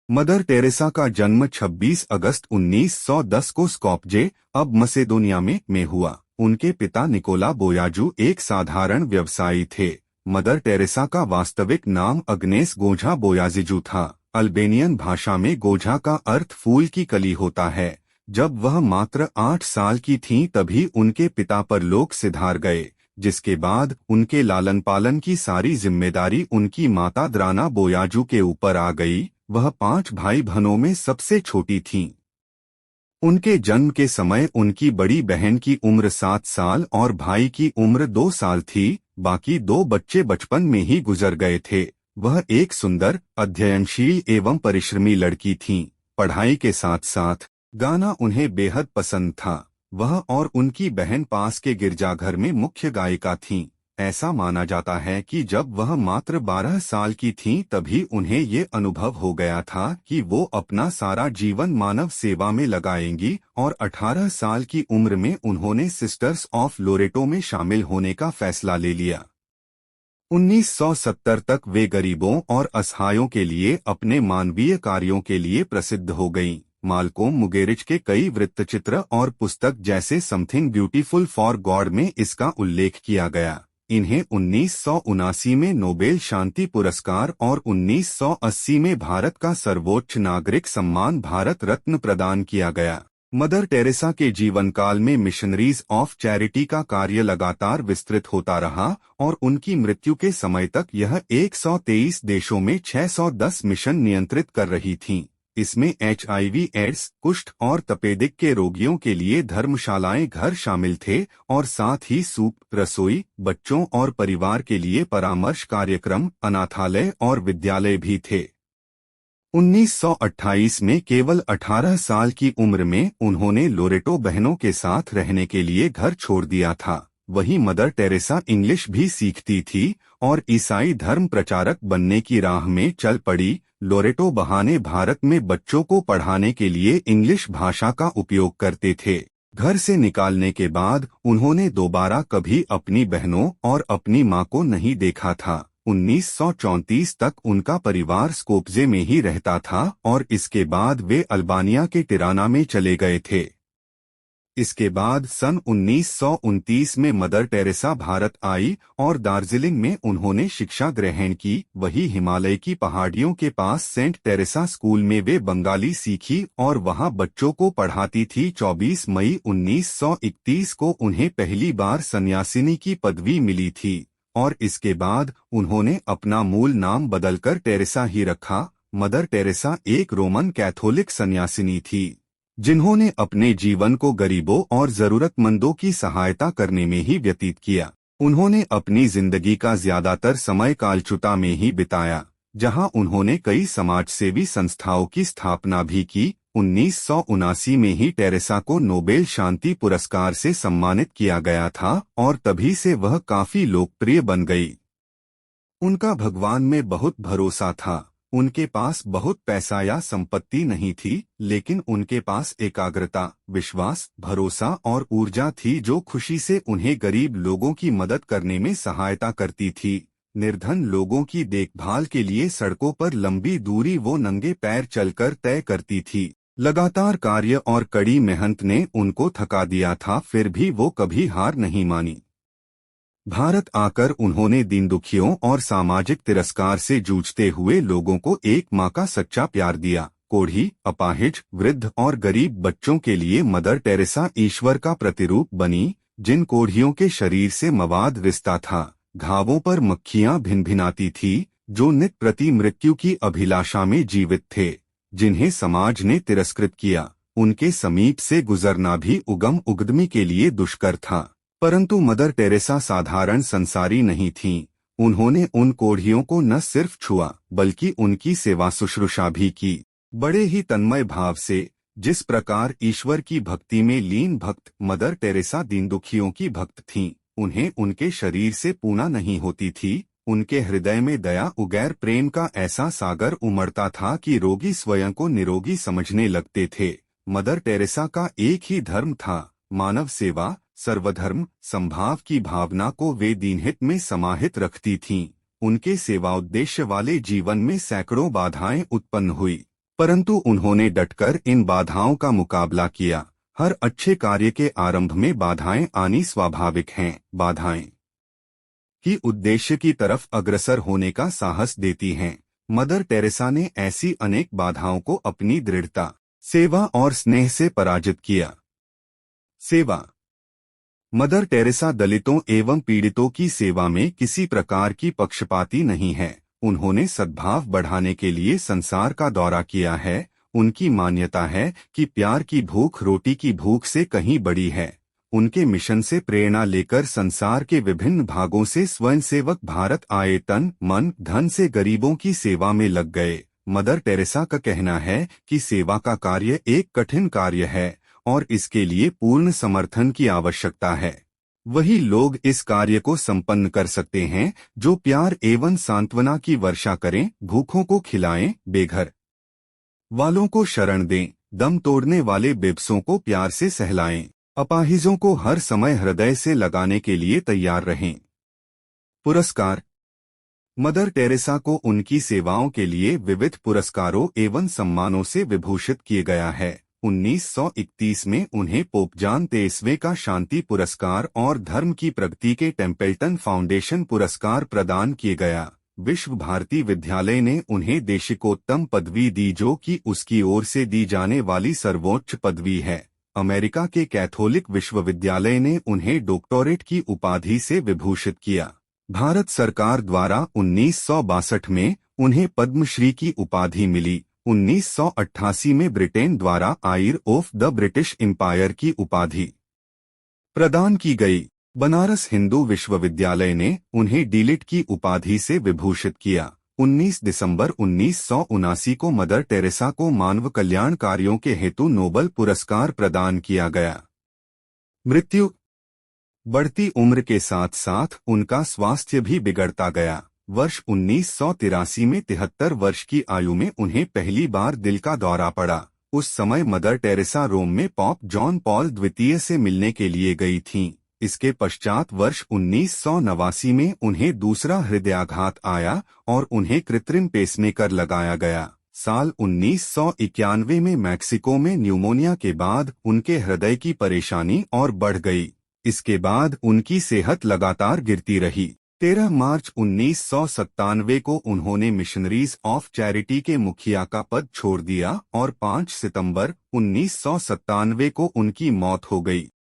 Mother Teresa का जन्म 26 अगस्त 1910 को स्कॉपजे, अब मसेदोनिया में हुआ। उनके पिता निकोला बोयाजू एक साधारण व्यवसायी थे। मदर टेरेसा का वास्तविक नाम अग्नेस गोझा बोयाजिजू था। अल्बेनियन भाषा में गोझा का अर्थ फूल की कली होता है। जब वह मात्र 8 साल की थीं तभी उनके पिता पर लोग सिधार गए, जिसके बाद उनके लालन पालन की सारी जिम्मेदारी उनकी माता द्राना बोयाजू के ऊपर आ गई। वह 5 भाई बहनों में सबसे छोटी थीं। उनके जन्म के समय उनकी बड़ी बहन की उम्र 7 साल और भाई की उम्र 2 साल थी। बाकी 2 बच्चे बचपन में ही गुजर गए थे। वह एक सुंदर, अध्ययनशील एवं परिश्रमी लड़की थीं। पढ़ाई के साथ साथ गाना उन्हें बेहद पसंद था। वह और उनकी बहन पास के गिरजाघर में मुख्य गायिका थीं। ऐसा माना जाता है कि जब वह मात्र 12 साल की थीं तभी उन्हें ये अनुभव हो गया था कि वो अपना सारा जीवन मानव सेवा में लगाएंगी और 18 साल की उम्र में उन्होंने सिस्टर्स ऑफ लोरेटो में शामिल होने का फैसला ले लिया। 1970 तक वे गरीबों और असहायों के लिए अपने मानवीय कार्यों के लिए प्रसिद्ध हो गईं। माल्कोम मुगेरिच के कई वृत्तचित्र और पुस्तक जैसे समथिंग ब्यूटीफुल फॉर गॉड में इसका उल्लेख किया गया। इन्हें 1979 में नोबेल शांति पुरस्कार और 1980 में भारत का सर्वोच्च नागरिक सम्मान भारत रत्न प्रदान किया गया। मदर टेरेसा के जीवन काल में मिशनरीज ऑफ चैरिटी का कार्य लगातार विस्तृत होता रहा और उनकी मृत्यु के समय तक यह 123 देशों में 610 मिशन नियंत्रित कर रही थीं। इसमें HIV, एड्स, कुष्ठ और तपेदिक के रोगियों के लिए धर्मशालाएं घर शामिल थे और साथ ही सूप, रसोई, बच्चों और परिवार के लिए परामर्श कार्यक्रम, अनाथालय और विद्यालय भी थे। 1928 में केवल 18 साल की उम्र में उन्होंने लोरेटो बहनों के साथ रहने के लिए घर छोड़ दिया था। वहीं मदर टेरेसा इंग्लिश भी सीखती थी और ईसाई धर्म प्रचारक बनने की राह में चल पड़ी। लोरेटो बहाने भारत में बच्चों को पढ़ाने के लिए इंग्लिश भाषा का उपयोग करते थे। घर से निकालने के बाद उन्होंने दोबारा कभी अपनी बहनों और अपनी मां को नहीं देखा था। 1934 तक उनका परिवार स्कोप्जे में ही रहता था और इसके बाद वे अल्बानिया के टिराना में चले गए थे। इसके बाद सन 1929 में मदर टेरेसा भारत आई और दार्जिलिंग में उन्होंने शिक्षा ग्रहण की। वही हिमालय की पहाड़ियों के पास सेंट टेरेसा स्कूल में वे बंगाली सीखी और वहां बच्चों को पढ़ाती थी। 24 मई 1931 को उन्हें पहली बार सन्यासिनी की पदवी मिली थी और इसके बाद उन्होंने अपना मूल नाम बदलकर टेरेसा ही रखा। मदर टेरेसा एक रोमन कैथोलिक सन्यासिनी थी जिन्होंने अपने जीवन को गरीबों और जरूरतमंदों की सहायता करने में ही व्यतीत किया। उन्होंने अपनी जिंदगी का ज्यादातर समय कालचुता में ही बिताया, जहां उन्होंने कई समाजसेवी संस्थाओं की स्थापना भी की। 1979 में ही टेरेसा को नोबेल शांति पुरस्कार से सम्मानित किया गया था और तभी से वह काफी लोकप्रिय बन गई। उनका भगवान में बहुत भरोसा था। उनके पास बहुत पैसा या संपत्ति नहीं थी, लेकिन उनके पास एकाग्रता, विश्वास, भरोसा और ऊर्जा थी जो खुशी से उन्हें गरीब लोगों की मदद करने में सहायता करती थी। निर्धन लोगों की देखभाल के लिए सड़कों पर लंबी दूरी वो नंगे पैर चलकर तय करती थी। लगातार कार्य और कड़ी मेहनत ने उनको थका दिया था, फिर भी वो कभी हार नहीं मानी। भारत आकर उन्होंने दीन दुखियों और सामाजिक तिरस्कार से जूझते हुए लोगों को एक माँ का सच्चा प्यार दिया। कोढ़ी, अपाहिज, वृद्ध और गरीब बच्चों के लिए मदर टेरेसा ईश्वर का प्रतिरूप बनी। जिन कोढ़ियों के शरीर से मवाद रिसता था, घावों पर मक्खियां भिनभिनाती थी, जो नित प्रति मृत्यु की अभिलाषा में जीवित थे, जिन्हें समाज ने तिरस्कृत किया, उनके समीप से गुजरना भी उगम उगदमी के लिए दुष्कर था। परंतु मदर टेरेसा साधारण संसारी नहीं थीं। उन्होंने उन कोढ़ियों को न सिर्फ छुआ बल्कि उनकी सेवा शुश्रूषा भी की, बड़े ही तन्मय भाव से। जिस प्रकार ईश्वर की भक्ति में लीन भक्त मदर टेरेसा दीन दुखियों की भक्त थीं, उन्हें उनके शरीर से पूना नहीं होती थी। उनके हृदय में दया उगैर प्रेम का ऐसा सागर उमड़ता था कि रोगी स्वयं को निरोगी समझने लगते थे। मदर टेरेसा का एक ही धर्म था, मानव सेवा। सर्वधर्म समभाव की भावना को वे दीनहित में समाहित रखती थीं। उनके सेवा उद्देश्य वाले जीवन में सैकड़ों बाधाएं उत्पन्न हुई। परंतु उन्होंने डटकर इन बाधाओं का मुकाबला किया। हर अच्छे कार्य के आरंभ में बाधाएं आनी स्वाभाविक हैं। बाधाएं की उद्देश्य की तरफ अग्रसर होने का साहस देती हैं। मदर टेरेसा ने ऐसी अनेक बाधाओं को अपनी दृढ़ता, सेवा और स्नेह से पराजित किया। सेवा। मदर टेरेसा दलितों एवं पीड़ितों की सेवा में किसी प्रकार की पक्षपाती नहीं है। उन्होंने सद्भाव बढ़ाने के लिए संसार का दौरा किया है। उनकी मान्यता है कि प्यार की भूख रोटी की भूख से कहीं बड़ी है। उनके मिशन से प्रेरणा लेकर संसार के विभिन्न भागों से स्वयंसेवक भारत आए, तन मन धन से गरीबों की सेवा में लग गए। मदर टेरेसा का कहना है कि सेवा का कार्य एक कठिन कार्य है और इसके लिए पूर्ण समर्थन की आवश्यकता है। वही लोग इस कार्य को संपन्न कर सकते हैं जो प्यार एवं सांत्वना की वर्षा करें, भूखों को खिलाएं, बेघर वालों को शरण दें, दम तोड़ने वाले बेबसों को प्यार से सहलाएं, अपाहिजों को हर समय हृदय से लगाने के लिए तैयार रहें। पुरस्कार। मदर टेरेसा को उनकी सेवाओं के लिए विविध पुरस्कारों एवं सम्मानों से विभूषित किया गया है। 1931 में उन्हें पोप जॉन 23वें का शांति पुरस्कार और धर्म की प्रगति के टेम्पल्टन फाउंडेशन पुरस्कार प्रदान किए गया। विश्व भारती विद्यालय ने उन्हें देशिकोत्तम पदवी दी, जो कि उसकी ओर से दी जाने वाली सर्वोच्च पदवी है। अमेरिका के कैथोलिक विश्वविद्यालय ने उन्हें डॉक्टरेट की उपाधि से विभूषित किया। भारत सरकार द्वारा 1962 में उन्हें पद्मश्री की उपाधि मिली। 1988 में ब्रिटेन द्वारा आयर ऑफ द ब्रिटिश एम्पायर की उपाधि प्रदान की गई। बनारस हिंदू विश्वविद्यालय ने उन्हें डीलिट की उपाधि से विभूषित किया। 19 दिसंबर 1979 को मदर टेरेसा को मानव कल्याण कार्यों के हेतु नोबेल पुरस्कार प्रदान किया गया। मृत्यु। बढ़ती उम्र के साथ साथ उनका स्वास्थ्य भी बिगड़ता गया। वर्ष 1983 में 73 वर्ष की आयु में उन्हें पहली बार दिल का दौरा पड़ा। उस समय मदर टेरेसा रोम में पॉप जॉन पॉल द्वितीय से मिलने के लिए गई थीं। इसके पश्चात वर्ष 1989 में उन्हें दूसरा हृदयाघात आया और उन्हें कृत्रिम पेसमेकर लगाया गया। साल 1991 में मैक्सिको में न्यूमोनिया के बाद उनके हृदय की परेशानी और बढ़ गई। इसके बाद उनकी सेहत लगातार गिरती रही। 13 मार्च 1997 को उन्होंने मिशनरीज ऑफ चैरिटी के मुखिया का पद छोड़ दिया और 5 सितंबर 1997 को उनकी मौत हो गई।